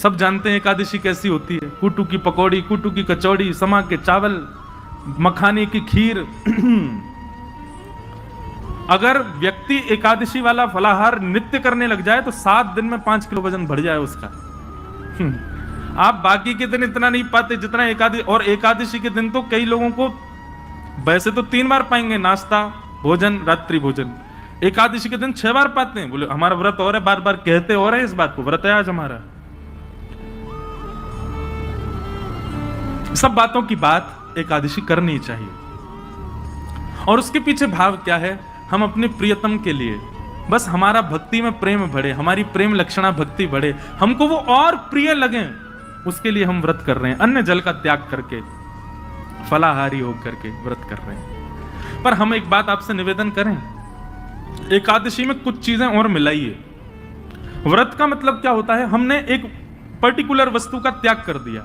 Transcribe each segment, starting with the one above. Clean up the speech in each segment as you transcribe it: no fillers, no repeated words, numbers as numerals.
सब जानते हैं एकादशी कैसी होती है। कूटू की पकौड़ी, कूटू की कचौड़ी, समा के चावल, मखाने की खीर। अगर व्यक्ति एकादशी वाला फलाहार नित्य करने लग जाए तो 7 दिन में 5 किलो वजन बढ़ जाए उसका। आप बाकी के दिन इतना नहीं पाते जितना एकादशी। और एकादशी के दिन तो कई लोगों को वैसे तो 3 बार पाएंगे, नाश्ता, भोजन, रात्रि भोजन। एकादशी के दिन 6 बार पाते हैं। बोले हमारा व्रत और है, बार बार कहते और है इस बात को, व्रत है आज हमारा। सब बातों की बात एकादशी करनी चाहिए। और उसके पीछे भाव क्या है? हम अपने प्रियतम के लिए, बस हमारा भक्ति में प्रेम बढ़े, हमारी प्रेम लक्षणा भक्ति बढ़े, हमको वो और प्रिय लगे, उसके लिए हम व्रत कर रहे हैं। अन्न जल का त्याग करके, फलाहारी होकर के व्रत कर रहे हैं। पर हम एक बात आपसे निवेदन करें, एकादशी में कुछ चीजें और मिलाइए। व्रत का मतलब क्या होता है? हमने एक पर्टिकुलर वस्तु का त्याग कर दिया।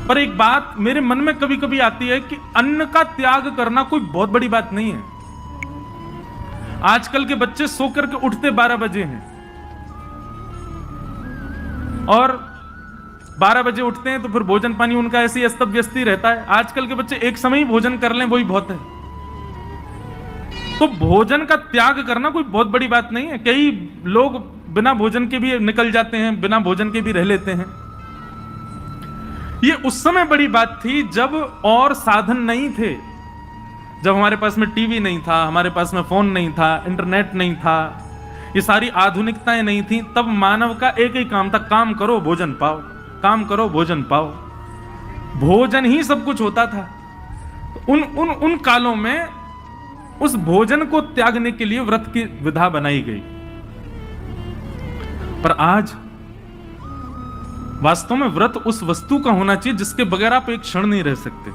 पर एक बात मेरे मन में कभी कभी आती है कि अन्न का त्याग करना कोई बहुत बड़ी बात नहीं है। आजकल के बच्चे सो करके उठते 12 बजे हैं और 12 बजे उठते हैं तो फिर भोजन पानी उनका ऐसे ही अस्त व्यस्त ही रहता है। आजकल के बच्चे एक समय ही भोजन कर लें वही बहुत है। तो भोजन का त्याग करना कोई बहुत बड़ी बात नहीं है। कई लोग बिना भोजन के भी निकल जाते हैं, बिना भोजन के भी रह लेते हैं। ये उस समय बड़ी बात थी जब और साधन नहीं थे, जब हमारे पास में टीवी नहीं था, हमारे पास में फोन नहीं था, इंटरनेट नहीं था, ये सारी आधुनिकताएं नहीं थी। तब मानव का एक ही काम था, काम करो भोजन पाओ, काम करो भोजन पाओ। भोजन ही सब कुछ होता था। उन कालों में उस भोजन को त्यागने के लिए व्रत की विधा बनाई गई। पर आज वास्तव में व्रत उस वस्तु का होना चाहिए जिसके बगैर आप एक क्षण नहीं रह सकते।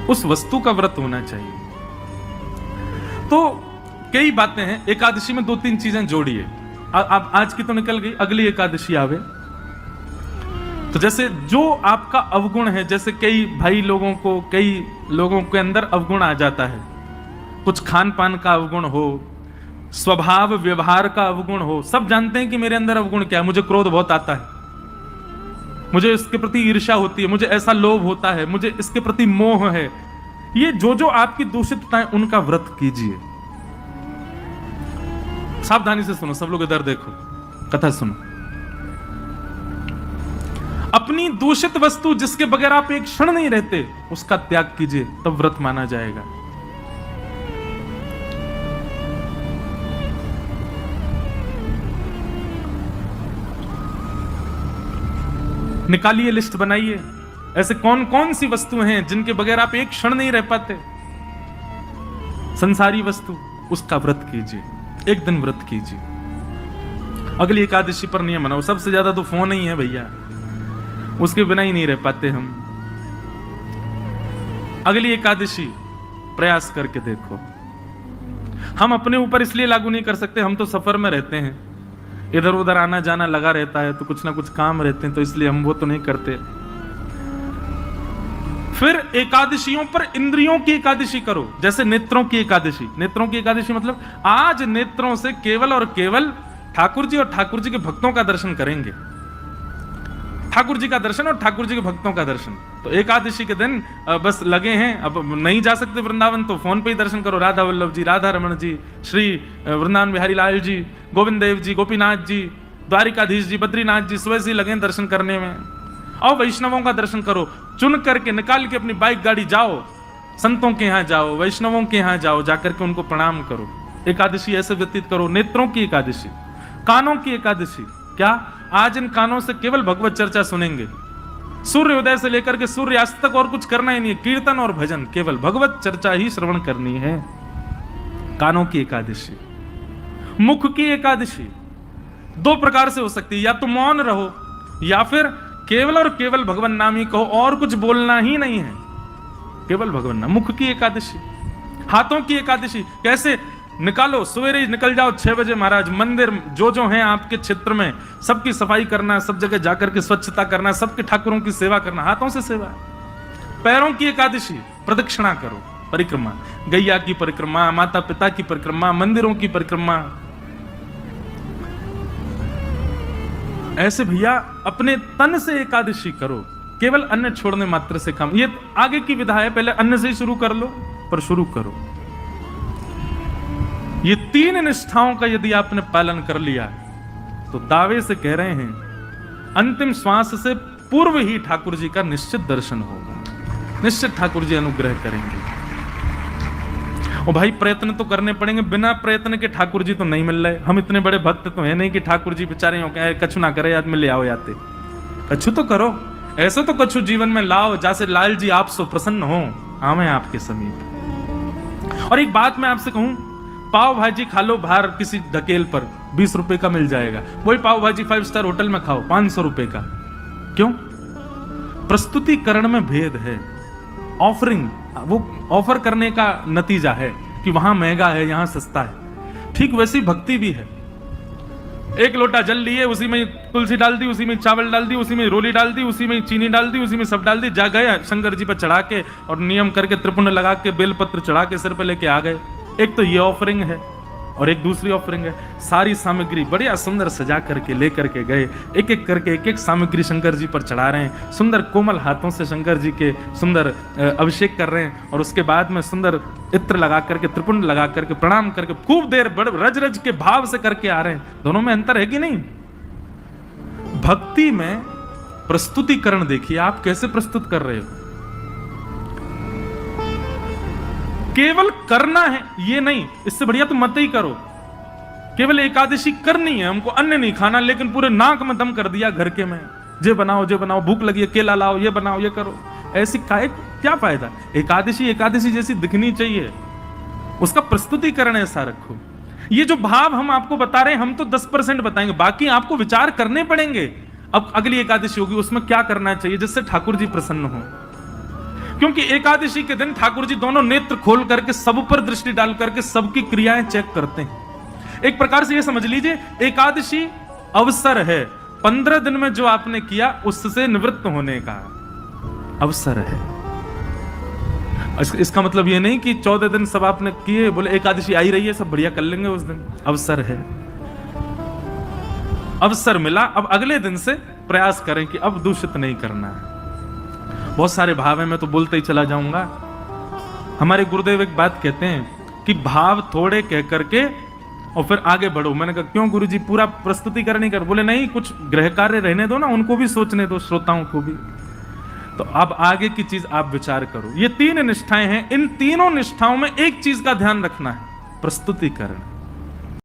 उस वस्तु का व्रत होना चाहिए। तो कई बातें हैं। एकादशी में 2-3 चीजें जोड़िए। अब आज की तो निकल गई, अगली एकादशी आवे तो जैसे जो आपका अवगुण है, जैसे कई भाई लोगों को, कई लोगों के अंदर अवगुण आ जाता है। कुछ खान पान का अवगुण हो, स्वभाव व्यवहार का अवगुण हो। सब जानते हैं कि मेरे अंदर अवगुण क्या है। मुझे क्रोध बहुत आता है, मुझे इसके प्रति ईर्ष्या होती है, मुझे ऐसा लोभ होता है, मुझे इसके प्रति मोह है। ये जो आपकी दूषितताएं, उनका व्रत कीजिए। सावधानी से सुनो, सब लोग इधर देखो, कथा सुनो। अपनी दूषित वस्तु जिसके बगैर आप एक क्षण नहीं रहते, उसका त्याग कीजिए, तब व्रत माना जाएगा। निकालिए, लिस्ट बनाइए, ऐसे कौन कौन सी वस्तुएं हैं जिनके बगैर आप एक क्षण नहीं रह पाते। संसारी वस्तु, उसका व्रत कीजिए, एक दिन व्रत कीजिए। अगली एकादशी पर नियम बनाओ। सबसे ज्यादा तो फोन ही है भैया, उसके बिना ही नहीं रह पाते हम। अगली एकादशी प्रयास करके देखो। हम अपने ऊपर इसलिए लागू नहीं कर सकते, हम तो सफर में रहते हैं, इधर उधर आना जाना लगा रहता है, तो कुछ ना कुछ काम रहते हैं, तो इसलिए हम वो तो नहीं करते। फिर एकादशियों पर इंद्रियों की एकादशी करो, जैसे नेत्रों की एकादशी। नेत्रों की एकादशी मतलब आज नेत्रों से केवल और केवल ठाकुर जी और ठाकुर जी के भक्तों का दर्शन करेंगे। ठाकुर जी का दर्शन और ठाकुर जी के भक्तों का दर्शन। तो एकादशी के दिन बस लगे हैं, अब नहीं जा सकते वृंदावन, तो फोन पे ही दर्शन करो। राधा वल्लभ जी, राधा रमन जी, श्री वृंदावन बिहारी लाल जी, गोविंद देव जी, गोपीनाथ जी, द्वारिकाधीश जी, बद्रीनाथ जी, सुबह से लगे दर्शन करने में। और वैष्णवों का दर्शन करो, चुन करके निकाल के अपनी बाइक गाड़ी जाओ, संतों के यहाँ जाओ, वैष्णवों के यहाँ जाओ, जाकर के उनको प्रणाम करो। एकादशी ऐसे व्यतीत करो। नेत्रों की एकादशी। कानों की एकादशी क्या? आज इन कानों से केवल भगवत चर्चा सुनेंगे। सूर्योदय से लेकर के सूर्यास्त तक और कुछ करना ही नहीं है। कीर्तन और भजन, केवल भगवत चर्चा ही श्रवण करनी है। कानों की एकादशी। मुख की एकादशी 2 प्रकार से हो सकती है, या तो मौन रहो, या फिर केवल और केवल भगवान नाम ही कहो, और कुछ बोलना ही नहीं है, केवल भगवान नाम। मुख की एकादशी। हाथों की एकादशी कैसे? निकालो, सवेरे ही निकल जाओ 6 बजे महाराज, मंदिर जो हैं आपके क्षेत्र में सबकी सफाई करना, सब जगह जाकर के स्वच्छता करना, सबके ठाकुरों की सेवा करना, हाथों से सेवा। पैरों की एकादशी, प्रदक्षिणा करो, परिक्रमा, गैया की परिक्रमा, माता पिता की परिक्रमा, मंदिरों की परिक्रमा। ऐसे भैया अपने तन से एकादशी करो, केवल अन्न छोड़ने मात्र से काम। ये आगे की विधा है, पहले अन्न से ही शुरू कर लो, पर शुरू करो। ये 3 निष्ठाओं का यदि आपने पालन कर लिया तो दावे से कह रहे हैं अंतिम श्वास से पूर्व ही ठाकुर जी का निश्चित दर्शन होगा, निश्चित ठाकुर जी अनुग्रह करेंगे। और भाई प्रयत्न तो करने पड़ेंगे, बिना प्रयत्न के ठाकुर जी तो नहीं मिल रहे। हम इतने बड़े भक्त तो है नहीं कि ठाकुर जी बेचारे हो क्या कछु ना करे याद में ले आओ याते, कछु तो करो, ऐसा तो कछु जीवन में लाओ जैसे लाल जी आप सो प्रसन्न हो, आवे आपके समीप। और एक बात मैं आपसे कहूं, पाव भाजी खा लो बाहर किसी ढकेल पर, 20 रुपए का मिल जाएगा। वही पाव भाजी 5 स्टार होटल में खाओ 500 रुपए का। क्यों? प्रस्तुतिकरण में भेद है। ऑफरिंग, वो ऑफर करने का नतीजा है कि वहां महंगा है यहां सस्ता है। ठीक वैसी भक्ति भी है। एक लोटा जल लिए, उसी में तुलसी डाल दी, उसी में चावल डाल दी, उसी में रोली डाल दी, उसी में चीनी डाल दी, उसी में सब डाल दी, जा गए शंकर जी पर चढ़ा के और नियम करके त्रिपुंड लगा के बेलपत्र चढ़ा के सिर पे लेके आ गए। एक तो ये ऑफरिंग है और एक दूसरी ऑफरिंग है, सारी सामग्री बढ़िया सुंदर सजा करके लेकर के गए, एक एक करके एक एक सामग्री शंकर जी पर चढ़ा रहे हैं, सुंदर कोमल हाथों से शंकर जी के सुंदर अभिषेक कर रहे हैं और उसके बाद में सुंदर इत्र लगा करके त्रिपुंड लगा करके प्रणाम करके खूब देर रज रज के भाव से करके आ रहे हैं। दोनों में अंतर है कि नहीं? भक्ति में प्रस्तुतिकरण देखिए आप कैसे प्रस्तुत कर रहे हो। केवल करना है ये नहीं, इससे बढ़िया तो मत ही करो। केवल एकादशी करनी है, हमको अन्न नहीं खाना, लेकिन पूरे नाक में दम कर दिया घर के में, जे बनाओ, भूख लगी है केला लाओ, ये बनाओ, ये करो। ऐसी क्या फायदा? एकादशी एकादशी जैसी दिखनी चाहिए, उसका प्रस्तुतिकरण ऐसा रखो। ये जो भाव हम आपको बता रहे हैं, हम तो 10% बताएंगे, बाकी आपको विचार करने पड़ेंगे। अब अगली एकादशी होगी, उसमें क्या करना चाहिए जिससे ठाकुर जी प्रसन्न हो। क्योंकि एकादशी के दिन ठाकुर जी दोनों नेत्र खोल करके सब पर दृष्टि डाल करके सबकी क्रियाएं चेक करते हैं। एक प्रकार से ये समझ लीजिए एकादशी अवसर है, 15 दिन में जो आपने किया उससे निवृत्त होने का अवसर है। इसका मतलब ये नहीं कि 14 दिन सब आपने किए बोले एकादशी आई रही है सब बढ़िया कर लेंगे उस दिन। अवसर है, अवसर मिला, अब अगले दिन से प्रयास करें कि अब दूषित नहीं करना है। बहुत सारे भाव है, मैं तो बोलते ही चला जाऊंगा। हमारे गुरुदेव एक बात कहते हैं कि भाव थोड़े कह करके और फिर आगे बढ़ो। मैंने कहा क्यों गुरुजी, पूरा प्रस्तुतिकरण नहीं कर? बोले नहीं, कुछ गृह कार्य रहने दो ना, उनको भी सोचने दो, श्रोताओं को भी। तो अब आगे की चीज आप विचार करो। ये 3 निष्ठाएं हैं, इन तीनों निष्ठाओं में एक चीज का ध्यान रखना है, प्रस्तुतिकरण।